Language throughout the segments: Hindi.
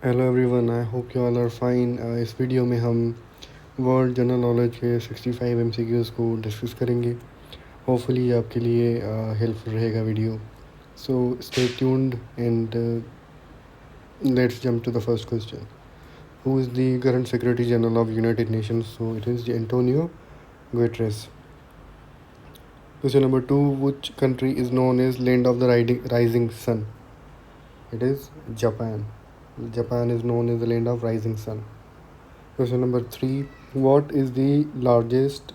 Hello everyone, I hope you all are fine. इस वीडियो में हम वर्ल्ड जनरल नॉलेज के 65 एमसीक्यूज़ को डिस्कस करेंगे। होपफुली आपके लिए हेल्पफुल रहेगा video. So stay tuned and let's jump to the first question. Who is the current secretary general of United Nations? So it is Antonio Guterres. Question number 2, which country is known as land of the rising sun? It is Japan. Japan is known as the land of rising sun. Question number 3, what is the largest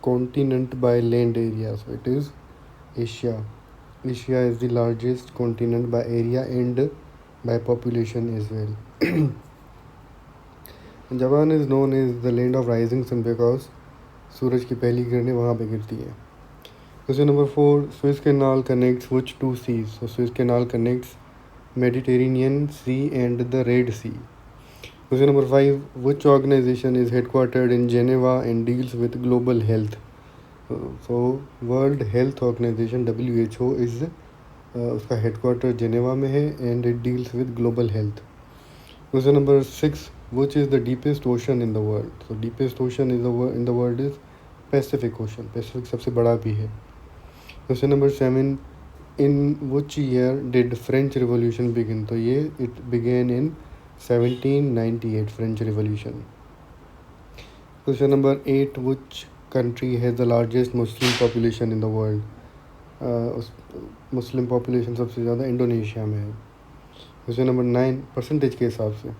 continent by land area? So it is Asia. Asia is the largest continent by area and by population as well. Japan is known as the land of rising sun because सूरज की पहली किरणें वहाँ पे गिरती हैं। Question number 4, Suez canal connects which two seas? So Suez canal connects Mediterranean Sea and the Red Sea. Question number 5, which organization is headquartered in Geneva and deals with global health? So World Health Organization WHO is उसका हेडक्वार्टर जेनेवा में है and it deals with global health. Question number 6, which is the deepest ocean in the world? So deepest ocean in the world is Pacific Ocean. Pacific सबसे बड़ा भी है। Question number 7, in which year did French Revolution begin? तो ये it began in 1798 French Revolution. Question number 8, which country has the largest Muslim population in the world? उस मुस्लिम पॉपुलेशन सबसे ज़्यादा इंडोनेशिया में है। क्वेश्चन नंबर 9, परसेंटेज के हिसाब से,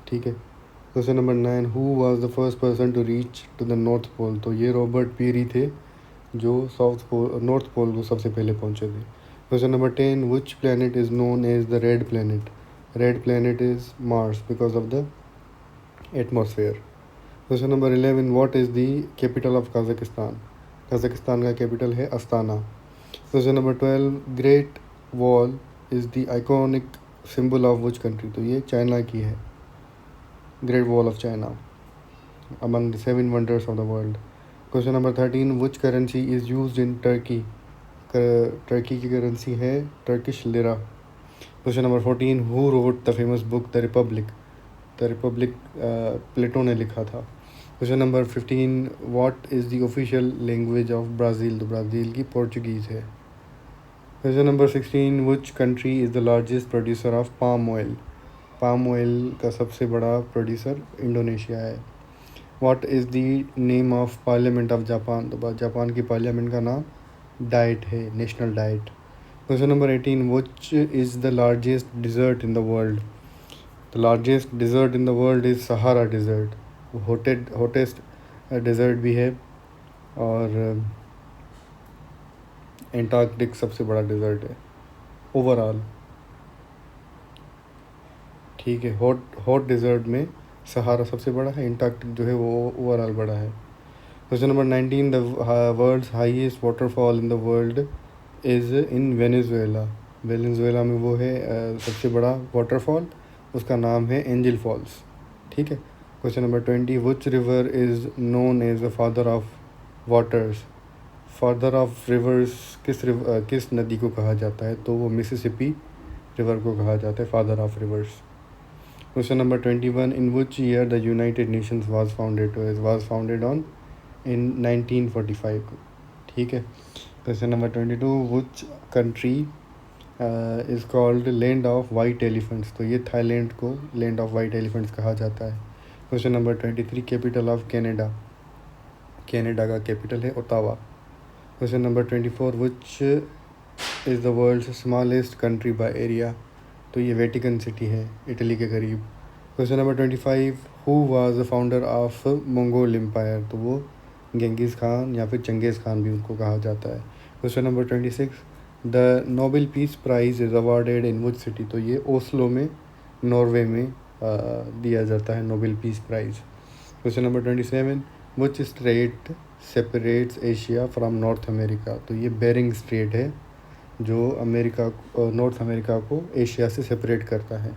ठीक है। Question number 9, who was the first person to reach to the north pole? तो ये रॉबर्ट पीरी थे जो नॉर्थ पोल को सबसे पहले पहुंचे थे। Question number 10, which planet is known as the red planet? Red planet is Mars because of the atmosphere. Question number 11, what is the capital of Kazakhstan? Kazakhstan का कैपिटल है Astana. Question number 12, great wall is the iconic symbol of which country? तो ये चाइना की है, great wall of China among the 7 wonders of the world. Question number 13, which currency is used in Turkey? Turkey की करेंसी है Turkish lira. Question number 14, who wrote the famous book the republic? The republic Plato ने लिखा था। Question number 15, what is the official language of Brazil? तो ब्राज़ील की पोर्चुगीज़ है। Question number 16, which country is the largest producer of palm oil? Palm oil का सबसे बड़ा प्रोड्यूसर इंडोनेशिया है। What is the name of parliament of Japan? तो जापान की पार्लियामेंट का नाम डाइट है, national diet. Question number 18, which is the largest desert in the world? The largest desert in the world is Sahara desert. Hottest desert भी है और एंटार्कटिक सबसे बड़ा डिज़र्ट है ओवरऑल, ठीक है। हॉट डिज़र्ट में सहारा सबसे बड़ा है, एंटार्कटिक जो है वो ओवरऑल बड़ा है। Question number 19, the world's highest waterfall in the world is in Venezuela. Venezuela में वो है सबसे बड़ा वाटरफॉल, उसका नाम है एंजल फॉल्स, ठीक है। Question number 20, which river is known as the father of waters? Father of rivers किस नदी को कहा जाता है? तो वो मिसिसिपी रिवर को कहा जाता है father of rivers. Question number 21, in which year the United Nations was founded? तो it was founded on in 1945, ठीक है। Question number 22, which country is called land of white elephants? तो ये थाईलैंड को लैंड ऑफ वाइट एलिफेंट्स कहा जाता है। Question number 23, capital of Canada? Canada का कैपिटल है Ottawa. Question number 24, which is the world's smallest country by area? तो ये वेटिकन सिटी है, इटली के करीब। Question number 25, who was the founder of Mongol empire? तो वो गेंगिस खान या फिर चंगेज़ खान भी उनको कहा जाता है। Question number 26, the Nobel peace prize is awarded in which city? तो ये ओस्लो में, नॉर्वे में दिया जाता है Nobel peace prize. Question number 27, which straight separates Asia from north America? तो ये बेरिंग स्ट्रेट है जो नॉर्थ अमेरिका को एशिया से सेपरेट करता है।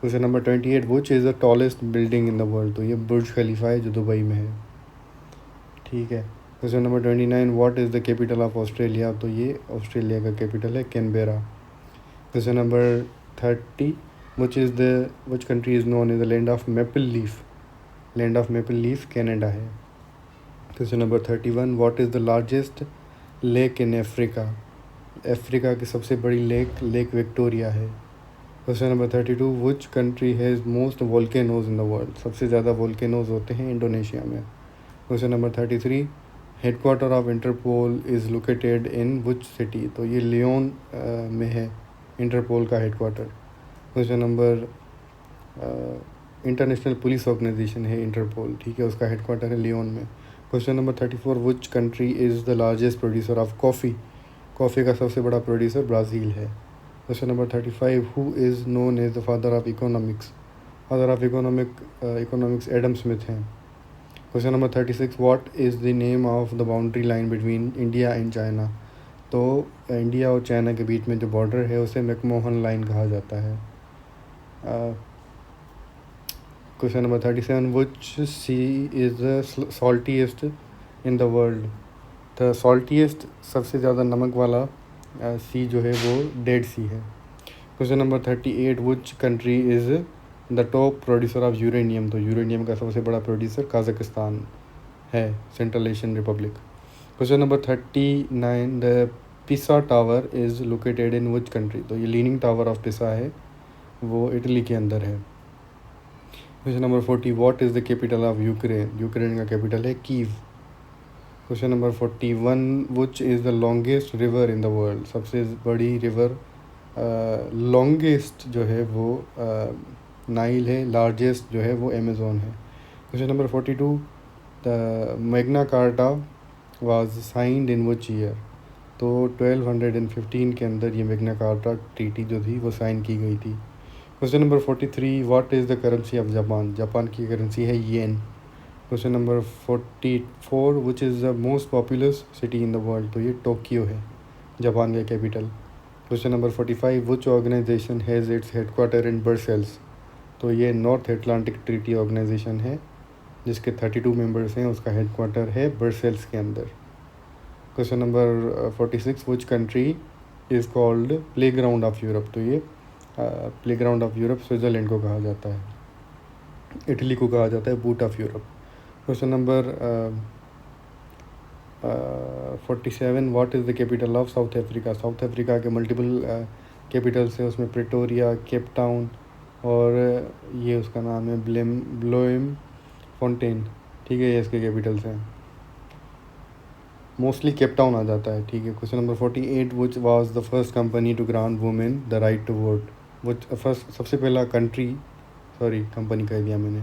Question number 28, which is the tallest building in the world? तो ये बुर्ज खलीफा है जो दुबई में है, ठीक है। Question number 29, what is the capital of Australia? तो ये ऑस्ट्रेलिया का कैपिटल है Canberra. Question number 30, which country is known as the land of maple leaf? Land of maple leaf Canada है। Question number 31, what is the largest lake in Africa? Africa की सबसे बड़ी लेक विक्टोरिया है। Question number 32, which country has most volcanoes in the world? सबसे ज़्यादा वोल्केनोज होते हैं इंडोनेशिया में। Question number 33, headquarter of Interpol is located in which city? तो ये लियोन में है इंटरपोल का headquarter. Question number international police organisation है इंटरपोल, ठीक है, उसका हेडक्वार्टर है लियोन में। Question number 34, which country is the largest producer of coffee? Coffee का सबसे बड़ा प्रोड्यूसर ब्राज़ील है। Question number 35, who is known as the father of economics? Father of economics Adam Smith हैं। Question number 36, what is the name of the boundary line between India and China? तो इंडिया और चाइना के बीच में जो बॉर्डर है उसे मैकमोहन लाइन कहा जाता है। Question number 37, which sea is the saltiest in the world? The saltiest सबसे ज़्यादा नमक वाला सी जो है वो डेड सी है। Question number 38, which country is the top producer of uranium? तो यूरेनियम का सबसे बड़ा प्रोड्यूसर काज़ाकिस्तान है, central Asian republic. Question number 39, the Pisa tower is located in which country? तो ये लीनिंग टावर ऑफ पिसा है, वो इटली के अंदर है। Question number 40, what is the capital of Ukraine? Ukraine का कैपिटल है Kyiv. Question number 41, which is the longest river in the world? सबसे बड़ी रिवर लॉन्गेस्ट जो है वो नाइल है, लार्जेस्ट जो है वो अमेज़ोन है। Question number 42, the Magna carta was signed in which year? तो 1215 के अंदर ये मैग्ना कार्टा ट्रीटी जो थी वो साइन की गई थी। Question number 43, what is the currency of Japan? Japan की करेंसी है yen. Question number 44, which is the most populous city in the world? तो ये टोक्यो है, जापान का capital. Question number 45, which organisation has its headquarter in Brussels? तो ये नॉर्थ अटलांटिक ट्रीटी ऑर्गेनाइजेशन है जिसके 32 मेंबर्स हैं, उसका हेडक्वार्टर है ब्रसेल्स के अंदर। Question number 46, which country is called play ground of Europe? तो ये play ground of Europe Switzerland को कहा जाता है, इटली को कहा जाता है boot of Europe. Question number 47, what is the capital of south Africa? South Africa के मल्टीपल कैपिटल्स हैं, उसमें प्रिटोरिया, केप टाउन और ये उसका नाम है ब्लोएम फोंटेन, ठीक है, ये इसके कैपिटल्स हैं। मोस्टली केप टाउन आ जाता है, ठीक है। Question number 48, which was the first company to grant women the right to vote? Which first सबसे पहला कंपनी कह दिया मैंने,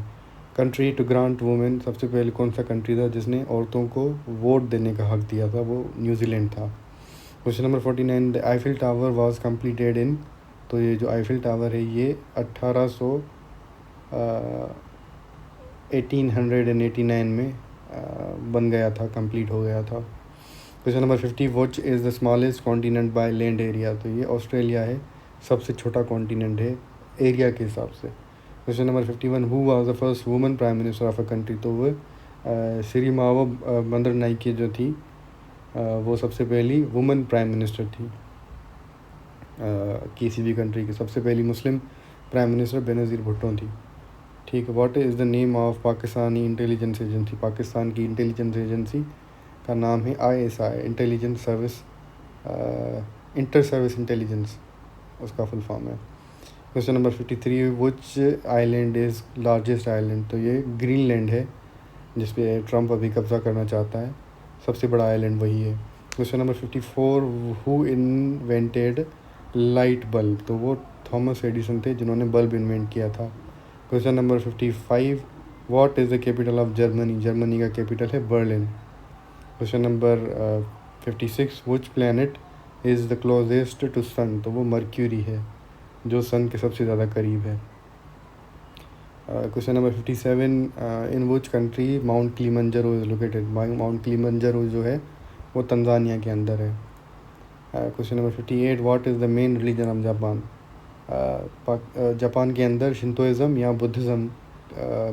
कंट्री टू ग्रांट वुमेन, सबसे पहले कौन सा कंट्री था जिसने औरतों को वोट देने का हक दिया था? वो न्यूजीलैंड था। Question number 49, the Eiffel tower was completed in? तो ये जो आईफिल टावर है ये 1889 में बन गया था, कंप्लीट हो गया था। Question number 50, which is the smallest continent by land area? तो ये ऑस्ट्रेलिया है, सबसे छोटा कॉन्टिनेंट है एरिया के हिसाब से। Question number 51, who was the first woman prime minister of a country? तो वो सिरिमावा बंदरनाइके जो थी वो सबसे पहली वुमन प्राइम मिनिस्टर थी किसी भी कंट्री की। सबसे पहली मुस्लिम प्राइम मिनिस्टर बेनज़ीर भुट्टो थी, ठीक है। What is the name of Pakistani intelligence agency? Pakistan की इंटेलिजेंस एजेंसी का नाम है ISI, intelligence service, inter service intelligence उसका फुल फॉर्म है। Question number 53, which island is largest island? तो ये ग्रीनलैंड है जिस पे ट्रम्प अभी कब्ज़ा करना चाहता है, सबसे बड़ा आइलैंड वही है। Question number 54, who invented light bulb? तो वो थॉमस एडिसन थे जिन्होंने बल्ब इन्वेंट किया था। Question number 55, what is the capital of Germany? Germany का कैपिटल है Berlin. Question number 56, which planet is the closest to sun? तो वो मर्क्यूरी है जो सन के सबसे ज़्यादा करीब है। Question number 57, in which country mount Kilimanjaro is located? Mount Kilimanjaro जो है वो तंजानिया के अंदर है। Question number 58, what is the main religion of Japan? Japan के अंदर शिंतोइज़म या बुद्धिज़्म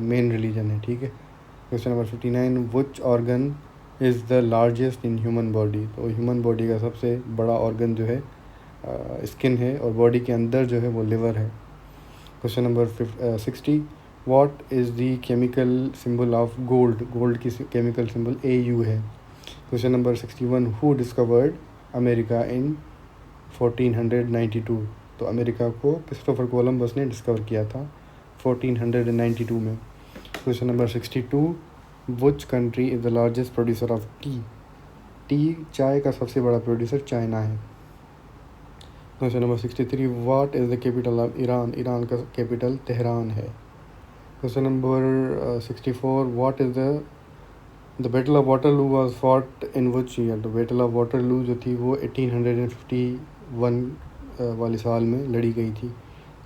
मेन रिलीजन है, ठीक है। Question number 59, which organ is the largest in human body? तो ह्यूमन बॉडी का सबसे बड़ा ऑर्गन जो है स्किन है और बॉडी के अंदर जो है वो लिवर है। Question number 60, what is the chemical symbol of gold? Gold की केमिकल सिंबल AU है। Question number 61, who discovered America in 1492? तो अमेरिका को क्रिस्टोफर कोलंबस ने डिस्कवर किया था 1492 में। Question number 62, which country is the largest producer of T? चाय का सबसे बड़ा प्रोड्यूसर चाइना है। Question number 63, what is the capital of Iran? Iran का कैपिटल तेहरान है। Question number 64, what is the battle of Waterloo was fought in which year? The battle of Waterloo जो थी वो 1851 वाले साल में लड़ी गई थी।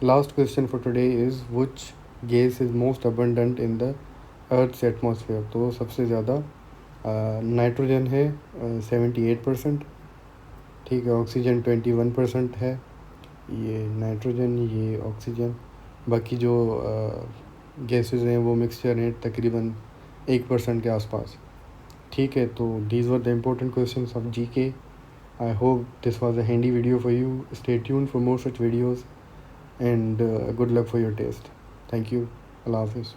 Last question for today is which gas is most abundant in the earth's atmosphere? तो सबसे ज़्यादा नाइट्रोजन है 78%, ठीक है। ऑक्सीजन 21% है, ये नाइट्रोजन, ये ऑक्सीजन। बाकी जो गैसेस हैं वो मिक्सचर हैं तकरीबन 1% के आसपास, ठीक है। तो these were the important questions of GK। I hope this was a handy video for you. Stay tuned for more such videos and good luck for your test. Thank you. अल्लाह हाफिज़।